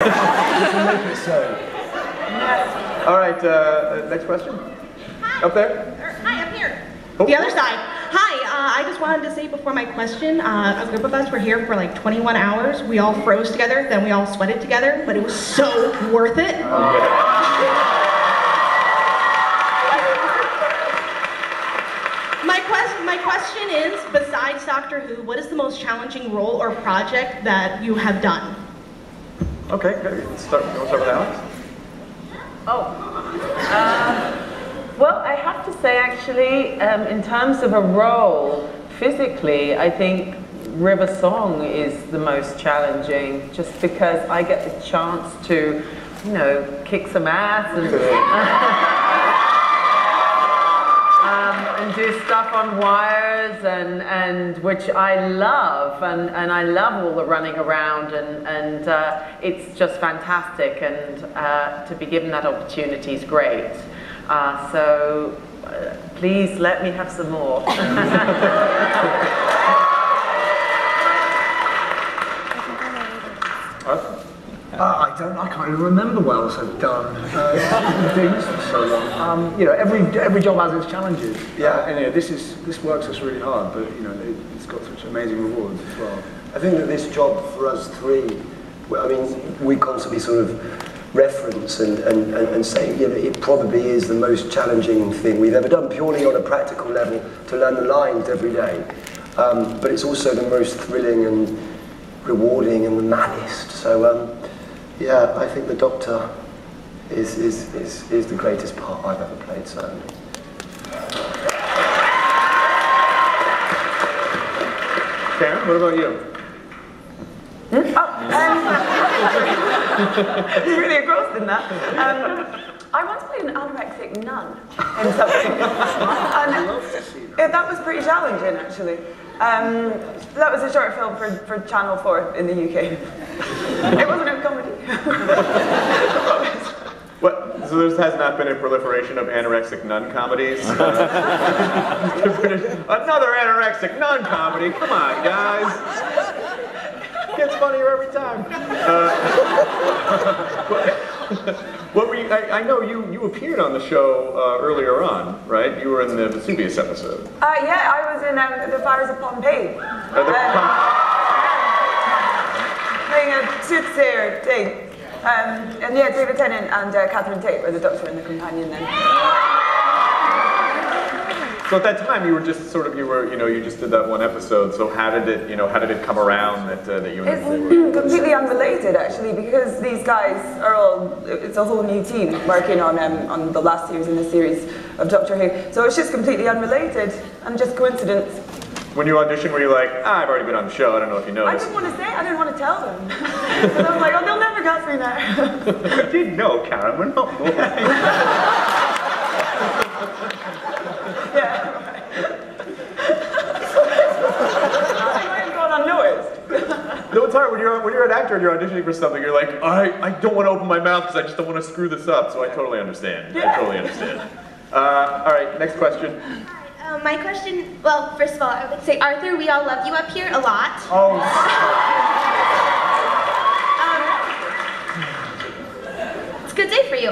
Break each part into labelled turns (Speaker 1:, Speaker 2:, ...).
Speaker 1: We can make it so.
Speaker 2: All right, next question.
Speaker 3: Hi.
Speaker 2: Up there?
Speaker 3: Hi, up here.
Speaker 2: Oh.
Speaker 3: The other side. Hi, I just wanted to say before my question, a group of us were here for like 21 hours. We all froze together, then we all sweated together, but it was so worth it. My question is, besides Doctor Who, what is the most challenging role or project that you have done?
Speaker 2: Okay, good. You want to start with Alex?
Speaker 4: Well, I have to say, actually, in terms of a role, physically, I think River Song is the most challenging, just because I get the chance to, you know, kick some ass and do stuff on wires, and which I love, and I love all the running around, and it's just fantastic, and to be given that opportunity is great. So please let me have some more.
Speaker 1: I can't even remember what else I've done. Things for so long. You know, every job has its challenges. Yeah, and this works us really hard, but you know, it's got such amazing rewards as well.
Speaker 5: I think that this job for us three, I mean, we constantly sort of reference and say, you know, it probably is the most challenging thing we've ever done, purely on a practical level, to learn the lines every day. But it's also the most thrilling and rewarding and the maddest. So, yeah, I think the Doctor is the greatest part I've ever played, certainly.
Speaker 2: Karen, what about you?
Speaker 4: He's really engrossed in that. I once played an anorexic nun in something, and that was pretty challenging, actually. That was a short film for Channel 4 in the UK. It wasn't a comedy.
Speaker 2: What? So there has not been a proliferation of anorexic nun comedies? Another anorexic nun comedy? Come on, guys. Gets funnier every time. What were you? I know you appeared on the show earlier on, right? You were in the Vesuvius episode.
Speaker 4: Yeah, I was in The Fires of Pompeii. Playing a soothsayer thing. And yeah, David Tennant and Catherine Tate were the Doctor and the companion then.
Speaker 2: So at that time, you were just sort of, you just did that one episode. So how did it come around that you and
Speaker 4: It's completely unrelated, actually, because these guys are it's a whole new team working on the last series in the series of Doctor Who. So it's just completely unrelated and just coincidence.
Speaker 2: When you auditioned, were you like, I've already been on the show, I don't know if you know
Speaker 4: I
Speaker 2: this.
Speaker 4: didn't want to say it, I didn't want to tell them. Because I was like, oh, they'll never cast me now.
Speaker 2: I didn't know, Karen, we're not boys.
Speaker 4: Yeah. I might have gone unnoticed.
Speaker 2: No, it's hard when you're an actor and you're auditioning for something. You're like, I don't want to open my mouth because I just don't want to screw this up. So I totally understand.
Speaker 4: Yeah.
Speaker 2: I totally understand. All right, next question.
Speaker 6: My question, well, first of all, I would say, Arthur, we all love you up here a lot.
Speaker 2: Oh.
Speaker 6: It's a good day for you.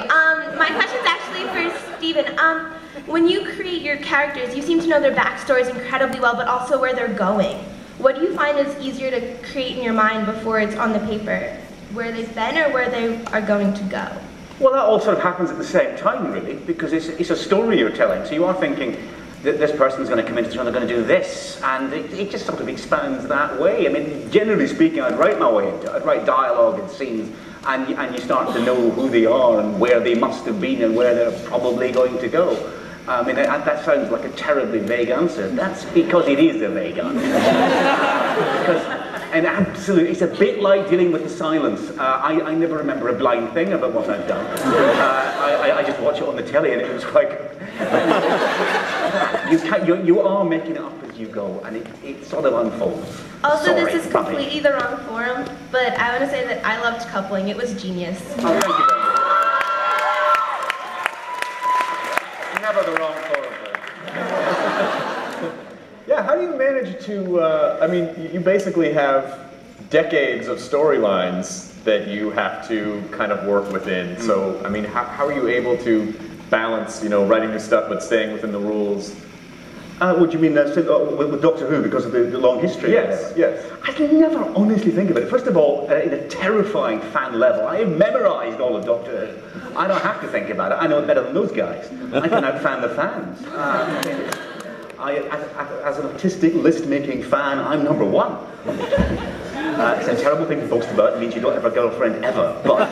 Speaker 6: My question's actually for Steven. When you create your characters, you seem to know their backstories incredibly well, but also where they're going. What do you find is easier to create in your mind before it's on the paper? Where they've been or where they are going to go?
Speaker 7: Well, that all sort of happens at the same time, really, because it's a story you're telling. So you are thinking that this person's going to come into this and they're going to do this, and it just sort of expands that way. I mean, generally speaking, I'd write my way into it. I'd write dialogue and scenes, and you start to know who they are and where they must have been and where they're probably going to go. I mean, that sounds like a terribly vague answer. That's because it is a vague answer. And absolutely, it's a bit like dealing with the silence. I never remember a blind thing about what I've done. I just watch it on the telly, and it was like you are making it up as you go, and it sort of unfolds.
Speaker 6: Also, this is completely the wrong forum, but I want to say that I loved coupling. It was genius.
Speaker 7: Oh, thank you very much.
Speaker 2: Never the wrong forum. Yeah, how do you manage to, I mean, you basically have decades of storylines that you have to kind of work within. So, I mean, how are you able to balance, you know, writing new stuff but staying within the rules?
Speaker 7: What do you mean with Doctor Who because of the long history?
Speaker 2: Yes, yes.
Speaker 7: I can never honestly think of it. First of all, in a terrifying fan level, I have memorised all of Doctor Who. I don't have to think about it. I know it better than those guys. I can out-fan the fans. As an artistic list-making fan, I'm number one. It's a terrible thing to boast about. It means you don't have a girlfriend ever. But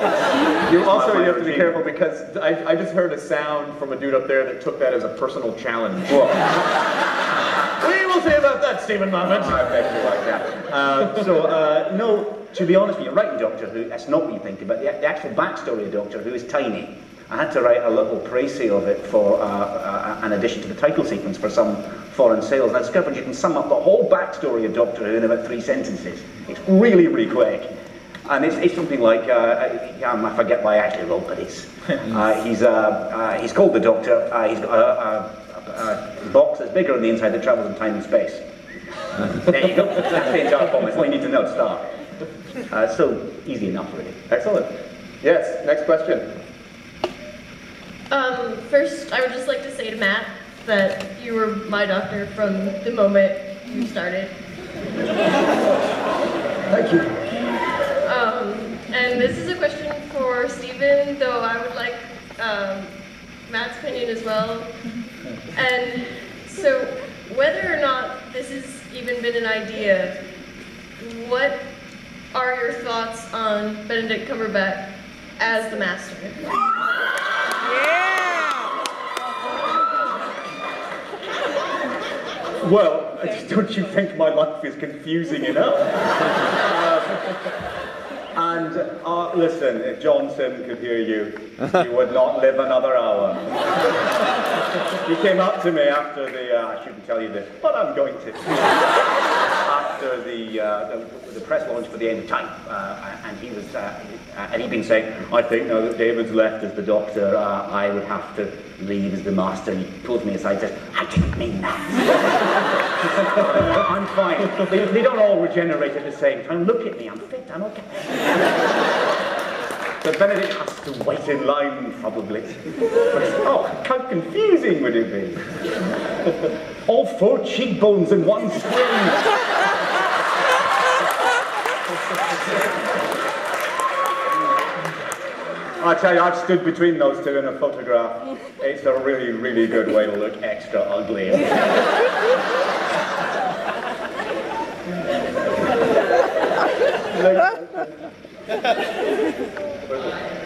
Speaker 2: you have to be careful because I just heard a sound from a dude up there that took that as a personal challenge. We will see about that, Steven Moffat.
Speaker 7: I bet you like that. No, to be honest with you, writing Doctor Who, that's not what you think about. The actual backstory of Doctor Who is tiny. I had to write a little précis of it for an addition to the title sequence for some foreign sales. And I discovered you can sum up the whole backstory of Doctor Who in about 3 sentences. It's really, really quick. And it's something like, I forget why I actually wrote, but it's, he's called the Doctor. He's got a box that's bigger on the inside that travels in time and space. There you go. That's the entire form. That's all you need to know to start. So easy enough, really.
Speaker 2: Excellent. Yes, next question.
Speaker 8: First, I would just like to say to Matt that you were my doctor from the moment you started.
Speaker 5: Thank you.
Speaker 8: And this is a question for Steven, though I would like Matt's opinion as well. And so, whether or not this has even been an idea, what are your thoughts on Benedict Cumberbatch as the Master?
Speaker 7: Well, don't you think my life is confusing enough? Listen, if Johnson could hear you, you would not live another hour. He came up to me after the, I shouldn't tell you this, but I'm going to. After the press launch for The End of Time, and he was, and he'd been saying, I think now that David's left as the Doctor, I would have to leave as the Master. And he pulls me aside and says, I didn't mean that. I'm fine. They don't all regenerate at the same time. Look at me, I'm fit, I'm okay. But Benedict has to wait in line, probably. Oh, how confusing would it be? All 4 cheekbones in one string. I tell you, I've stood between those two in a photograph. It's a really, really good way to look extra ugly.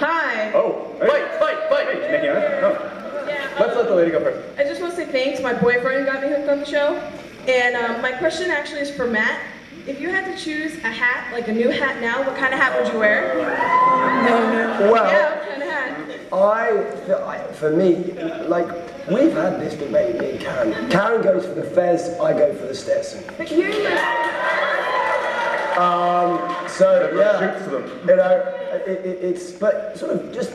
Speaker 3: Hi.
Speaker 2: Oh, wait. Let's let the lady go first.
Speaker 3: I just want to say thanks. My boyfriend got me hooked on the show. And my question actually is for Matt. If you had to choose a hat, like a new hat now, what kind of hat would you wear?
Speaker 5: Well,
Speaker 3: Yeah, what kind of hat?
Speaker 5: for me, like, we've had this debate, me and Karen. Karen goes for the Fez, I go for the Stetson.
Speaker 3: But you
Speaker 5: So, yeah,
Speaker 2: Shoots them.
Speaker 5: you know, it's, but sort of just,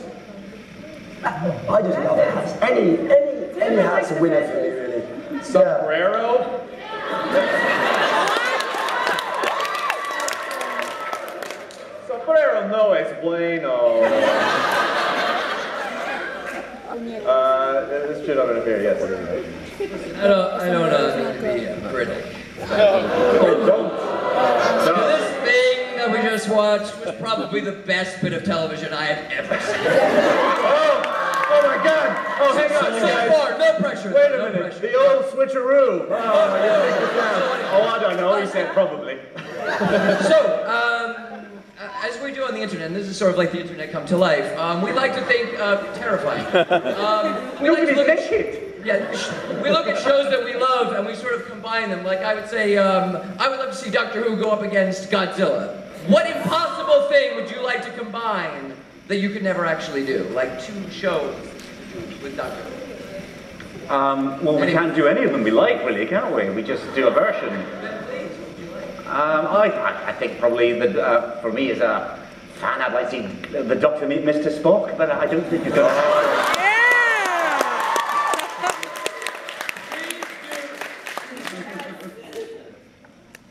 Speaker 5: I just love hats. Any hat's a winner for me, really.
Speaker 2: Sombrero? Sombrero no es bueno. This shit over here, yes.
Speaker 9: I don't mean to be a critic. This thing that we just watched was probably the best bit of television I have ever seen.
Speaker 2: Oh my God! Oh, hang on,
Speaker 9: So far, no pressure.
Speaker 2: Wait a
Speaker 9: no
Speaker 2: minute.
Speaker 9: pressure.
Speaker 2: The old switcheroo.
Speaker 7: Oh, I don't know. He said probably.
Speaker 9: So, as we do on the internet, and this is sort of like the internet come to life, we like to think terrifying. We like to look at shit. Yeah, we look at shows that we love and we sort of combine them. Like I would say, I would love to see Doctor Who go up against Godzilla. What impossible thing would you like to combine that you could never actually do? Like 2 shows with Doctor Who.
Speaker 7: Well, we can't do any of them we like, really, can't we? We just do a version. I think probably that for me as a fan, I'd like to see the Doctor meet Mr. Spock, but I don't think it's going to happen.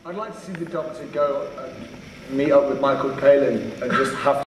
Speaker 1: I'd like to see the Doctor go meet up with Michael Palin and just have